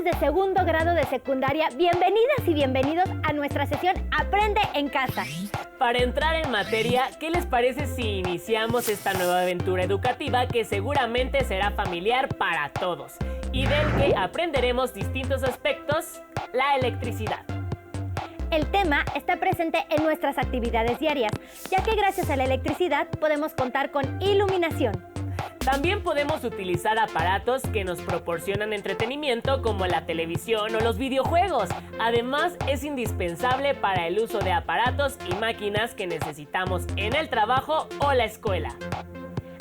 Estudiantes de segundo grado de secundaria, bienvenidas y bienvenidos a nuestra sesión Aprende en Casa. Para entrar en materia, ¿qué les parece si iniciamos esta nueva aventura educativa que seguramente será familiar para todos y del que aprenderemos distintos aspectos, la electricidad? El tema está presente en nuestras actividades diarias, ya que gracias a la electricidad podemos contar con iluminación. También podemos utilizar aparatos que nos proporcionan entretenimiento como la televisión o los videojuegos. Además, es indispensable para el uso de aparatos y máquinas que necesitamos en el trabajo o la escuela.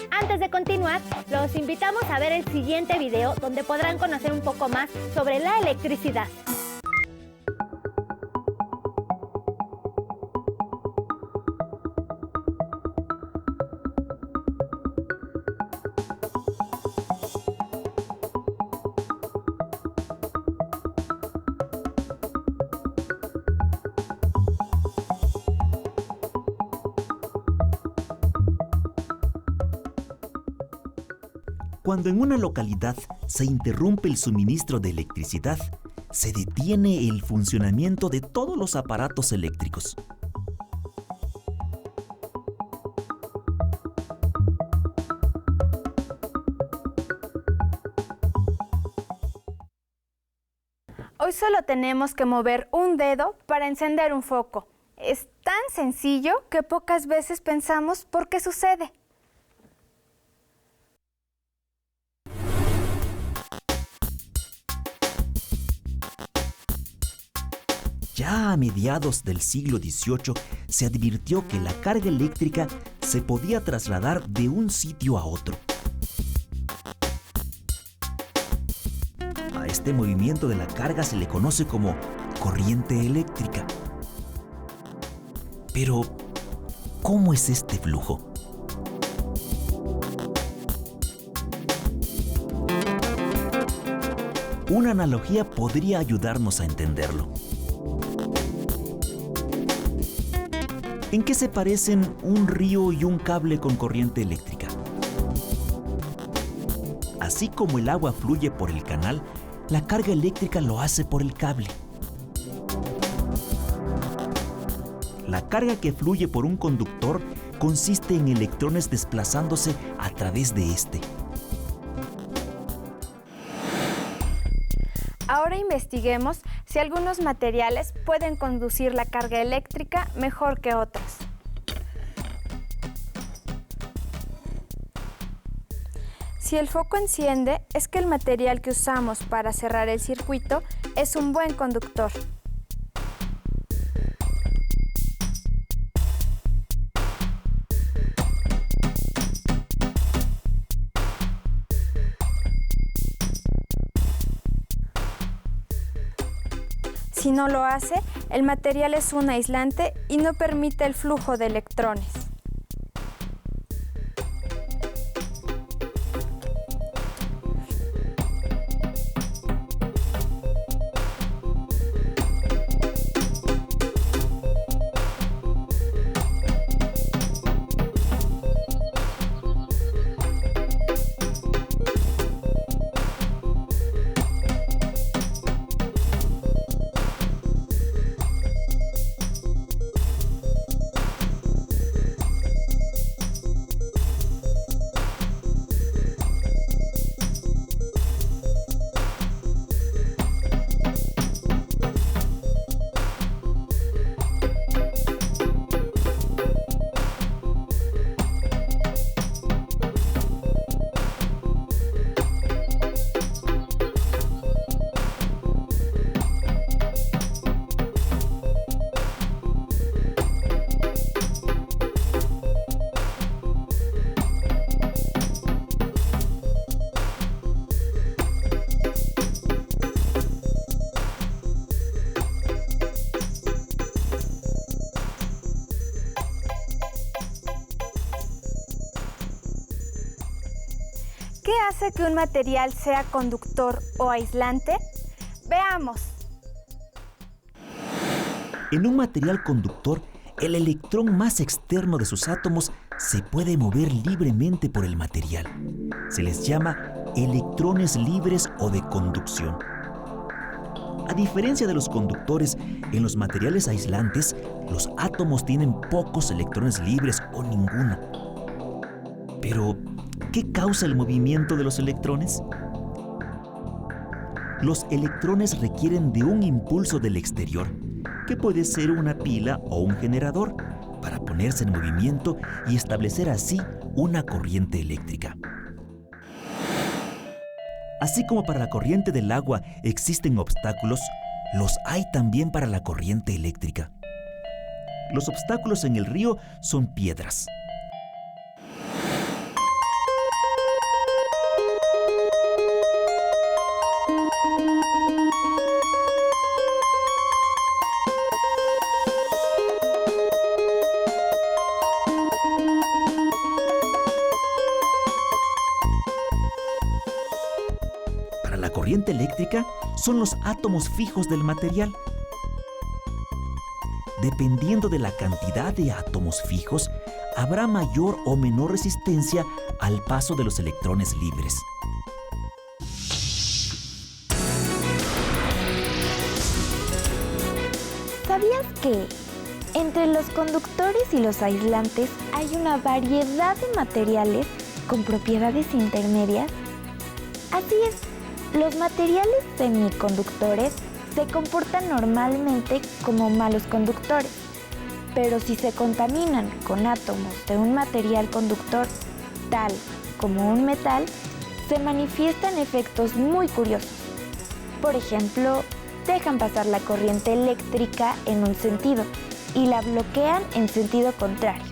Antes de continuar, los invitamos a ver el siguiente video donde podrán conocer un poco más sobre la electricidad. Cuando en una localidad se interrumpe el suministro de electricidad, se detiene el funcionamiento de todos los aparatos eléctricos. Hoy solo tenemos que mover un dedo para encender un foco. Es tan sencillo que pocas veces pensamos por qué sucede. Ya a mediados del siglo XVIII se advirtió que la carga eléctrica se podía trasladar de un sitio a otro. A este movimiento de la carga se le conoce como corriente eléctrica. Pero, ¿cómo es este flujo? Una analogía podría ayudarnos a entenderlo. ¿En qué se parecen un río y un cable con corriente eléctrica? Así como el agua fluye por el canal, la carga eléctrica lo hace por el cable. La carga que fluye por un conductor consiste en electrones desplazándose a través de este. Ahora investiguemos si algunos materiales pueden conducir la carga eléctrica mejor que otros. Si el foco enciende, es que el material que usamos para cerrar el circuito es un buen conductor. Si no lo hace, el material es un aislante y no permite el flujo de electrones. ¿Qué hace que un material sea conductor o aislante? Veamos. En un material conductor, el electrón más externo de sus átomos se puede mover libremente por el material. Se les llama electrones libres o de conducción. A diferencia de los conductores, en los materiales aislantes, los átomos tienen pocos electrones libres o ninguno. Pero, ¿qué causa el movimiento de los electrones? Los electrones requieren de un impulso del exterior, que puede ser una pila o un generador, para ponerse en movimiento y establecer así una corriente eléctrica. Así como para la corriente del agua existen obstáculos, los hay también para la corriente eléctrica. Los obstáculos en el río son piedras. La corriente eléctrica son los átomos fijos del material. Dependiendo de la cantidad de átomos fijos, habrá mayor o menor resistencia al paso de los electrones libres. ¿Sabías que entre los conductores y los aislantes hay una variedad de materiales con propiedades intermedias? Así es. Los materiales semiconductores se comportan normalmente como malos conductores, pero si se contaminan con átomos de un material conductor, tal como un metal, se manifiestan efectos muy curiosos. Por ejemplo, dejan pasar la corriente eléctrica en un sentido y la bloquean en sentido contrario.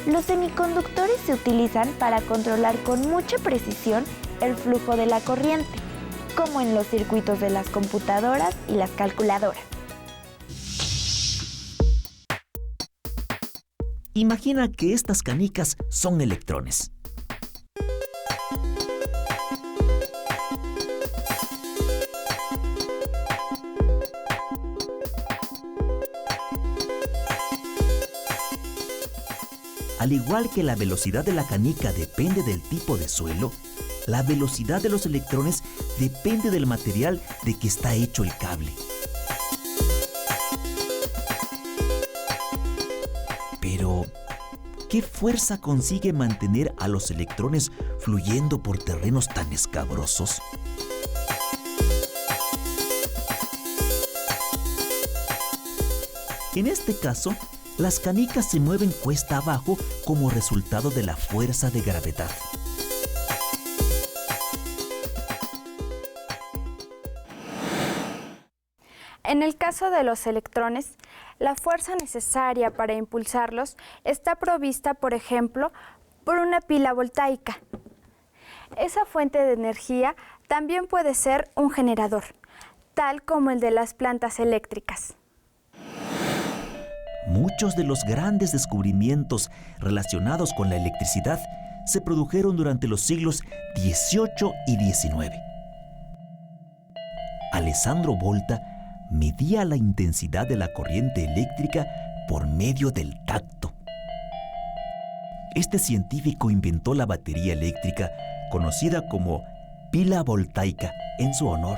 Los semiconductores se utilizan para controlar con mucha precisión el flujo de la corriente, como en los circuitos de las computadoras y las calculadoras. Imagina que estas canicas son electrones. Al igual que la velocidad de la canica depende del tipo de suelo, la velocidad de los electrones depende del material de que está hecho el cable. Pero, ¿qué fuerza consigue mantener a los electrones fluyendo por terrenos tan escabrosos? En este caso, las canicas se mueven cuesta abajo como resultado de la fuerza de gravedad. En el caso de los electrones, la fuerza necesaria para impulsarlos está provista, por ejemplo, por una pila voltaica. Esa fuente de energía también puede ser un generador, tal como el de las plantas eléctricas. Muchos de los grandes descubrimientos relacionados con la electricidad se produjeron durante los siglos XVIII y XIX. Alessandro Volta medía la intensidad de la corriente eléctrica por medio del tacto. Este científico inventó la batería eléctrica, conocida como pila voltaica, en su honor.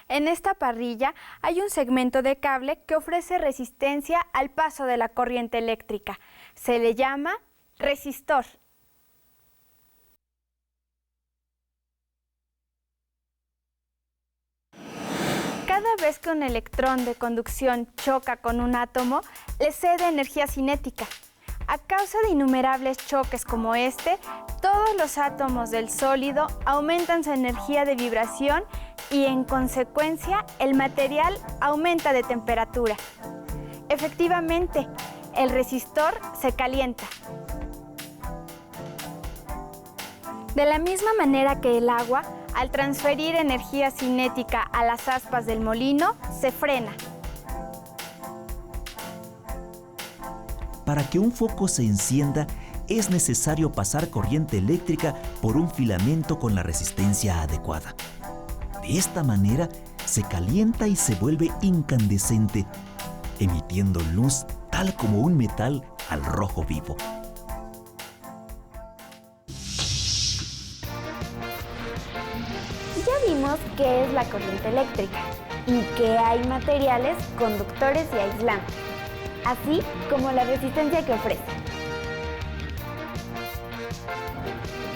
En esta parrilla hay un segmento de cable que ofrece resistencia al paso de la corriente eléctrica. Se le llama resistor. Cada vez que un electrón de conducción choca con un átomo, le cede energía cinética. A causa de innumerables choques como este, todos los átomos del sólido aumentan su energía de vibración y, en consecuencia, el material aumenta de temperatura. Efectivamente, el resistor se calienta. De la misma manera que el agua, al transferir energía cinética a las aspas del molino, se frena. Para que un foco se encienda, es necesario pasar corriente eléctrica por un filamento con la resistencia adecuada. De esta manera, se calienta y se vuelve incandescente, emitiendo luz tal como un metal al rojo vivo. qué es la corriente eléctrica y que hay materiales conductores y aislantes, así como la resistencia que ofrece.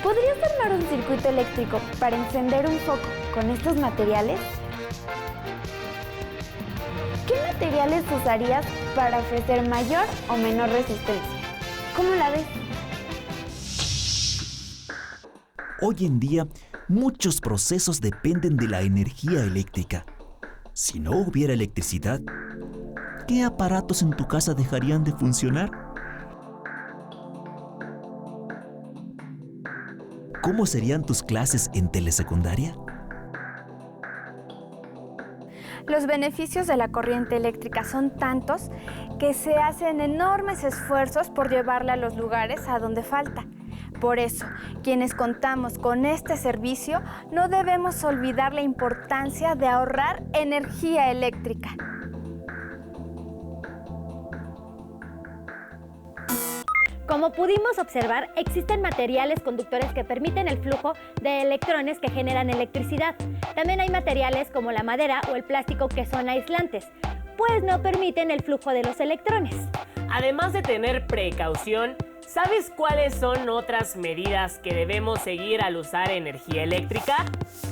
¿Podrías armar un circuito eléctrico para encender un foco con estos materiales? ¿Qué materiales usarías para ofrecer mayor o menor resistencia? ¿Cómo la ves? Hoy en día, muchos procesos dependen de la energía eléctrica. Si no hubiera electricidad, ¿qué aparatos en tu casa dejarían de funcionar? ¿Cómo serían tus clases en telesecundaria? Los beneficios de la corriente eléctrica son tantos que se hacen enormes esfuerzos por llevarla a los lugares a donde falta. Por eso, quienes contamos con este servicio, no debemos olvidar la importancia de ahorrar energía eléctrica. Como pudimos observar, existen materiales conductores que permiten el flujo de electrones que generan electricidad. También hay materiales como la madera o el plástico que son aislantes, pues no permiten el flujo de los electrones. Además de tener precaución, ¿sabes cuáles son otras medidas que debemos seguir al usar energía eléctrica?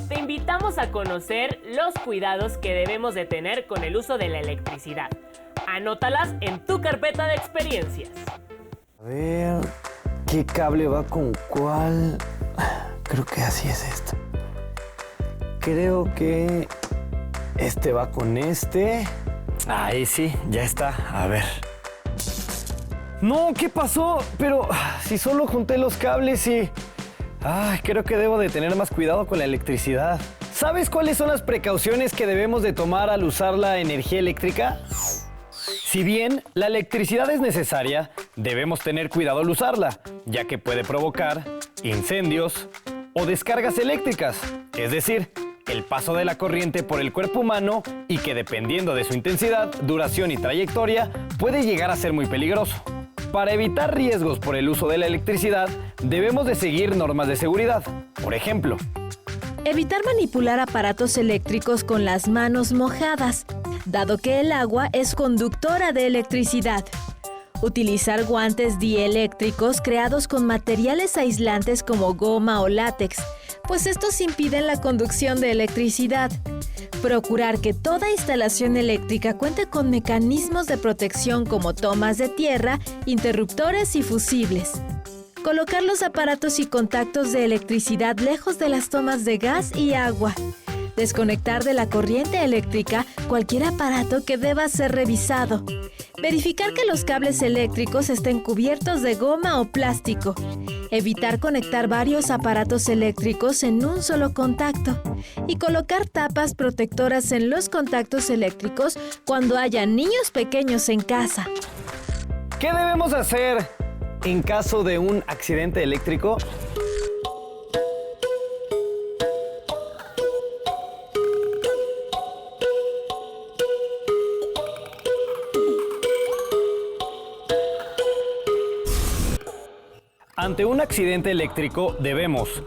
Te invitamos a conocer los cuidados que debemos de tener con el uso de la electricidad. Anótalas en tu carpeta de experiencias. A ver, ¿qué cable va con cuál? Creo que así es esto. Creo que este va con este. Ahí sí, ya está. A ver. No, ¿qué pasó? Pero si solo junté los cables y... creo que debo de tener más cuidado con la electricidad. ¿Sabes cuáles son las precauciones que debemos de tomar al usar la energía eléctrica? Si bien la electricidad es necesaria, debemos tener cuidado al usarla, ya que puede provocar incendios o descargas eléctricas, es decir, el paso de la corriente por el cuerpo humano y que dependiendo de su intensidad, duración y trayectoria, puede llegar a ser muy peligroso. Para evitar riesgos por el uso de la electricidad, debemos de seguir normas de seguridad. Por ejemplo, evitar manipular aparatos eléctricos con las manos mojadas, dado que el agua es conductora de electricidad. Utilizar guantes dieléctricos creados con materiales aislantes como goma o látex, pues estos impiden la conducción de electricidad. Procurar que toda instalación eléctrica cuente con mecanismos de protección como tomas de tierra, interruptores y fusibles. Colocar los aparatos y contactos de electricidad lejos de las tomas de gas y agua. Desconectar de la corriente eléctrica cualquier aparato que deba ser revisado. Verificar que los cables eléctricos estén cubiertos de goma o plástico. Evitar conectar varios aparatos eléctricos en un solo contacto. Y colocar tapas protectoras en los contactos eléctricos cuando haya niños pequeños en casa. ¿qué debemos hacer en caso de un accidente eléctrico? Ante un accidente eléctrico debemos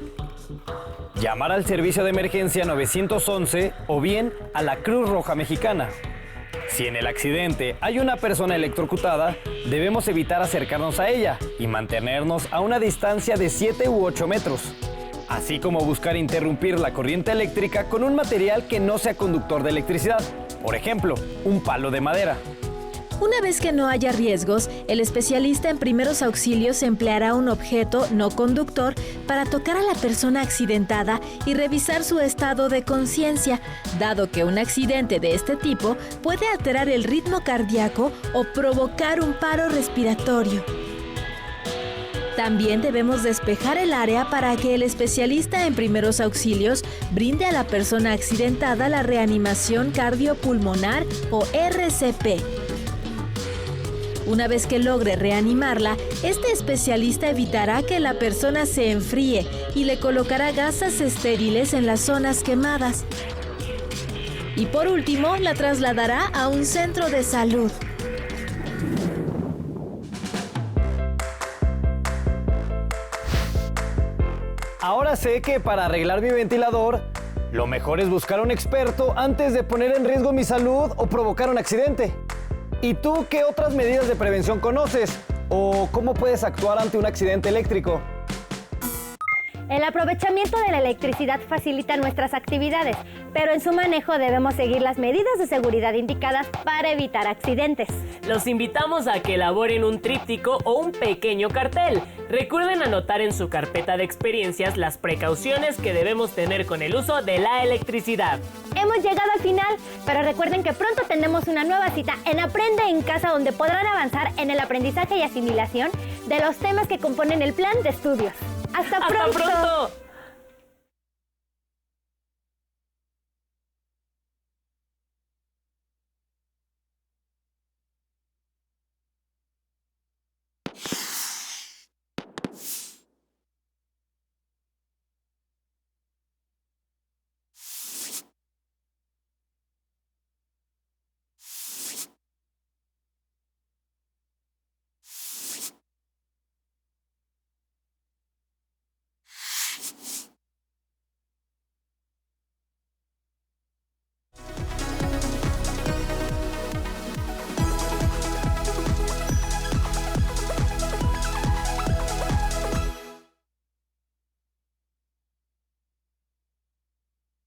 llamar al servicio de emergencia 911 o bien a la Cruz Roja Mexicana. Si en el accidente hay una persona electrocutada, debemos evitar acercarnos a ella y mantenernos a una distancia de 7 u 8 metros, así como buscar interrumpir la corriente eléctrica con un material que no sea conductor de electricidad, por ejemplo, un palo de madera. Una vez que no haya riesgos, el especialista en primeros auxilios empleará un objeto no conductor para tocar a la persona accidentada y revisar su estado de conciencia, dado que un accidente de este tipo puede alterar el ritmo cardíaco o provocar un paro respiratorio. También debemos despejar el área para que el especialista en primeros auxilios brinde a la persona accidentada la reanimación cardiopulmonar o RCP. Una vez que logre reanimarla, este especialista evitará que la persona se enfríe y le colocará gasas estériles en las zonas quemadas. Y por último, la trasladará a un centro de salud. Ahora sé que para arreglar mi ventilador Lo mejor es buscar a un experto antes de poner en riesgo mi salud o provocar un accidente. ¿Y tú qué otras medidas de prevención conoces? ¿O cómo puedes actuar ante un accidente eléctrico? El aprovechamiento de la electricidad facilita nuestras actividades, pero en su manejo debemos seguir las medidas de seguridad indicadas para evitar accidentes. Los invitamos a que elaboren un tríptico o un pequeño cartel. Recuerden anotar en su carpeta de experiencias las precauciones que debemos tener con el uso de la electricidad. Hemos llegado al final, pero recuerden que pronto tendremos una nueva cita en Aprende en Casa, donde podrán avanzar en el aprendizaje y asimilación de los temas que componen el plan de estudios. ¡Hasta pronto! ¡Hasta pronto!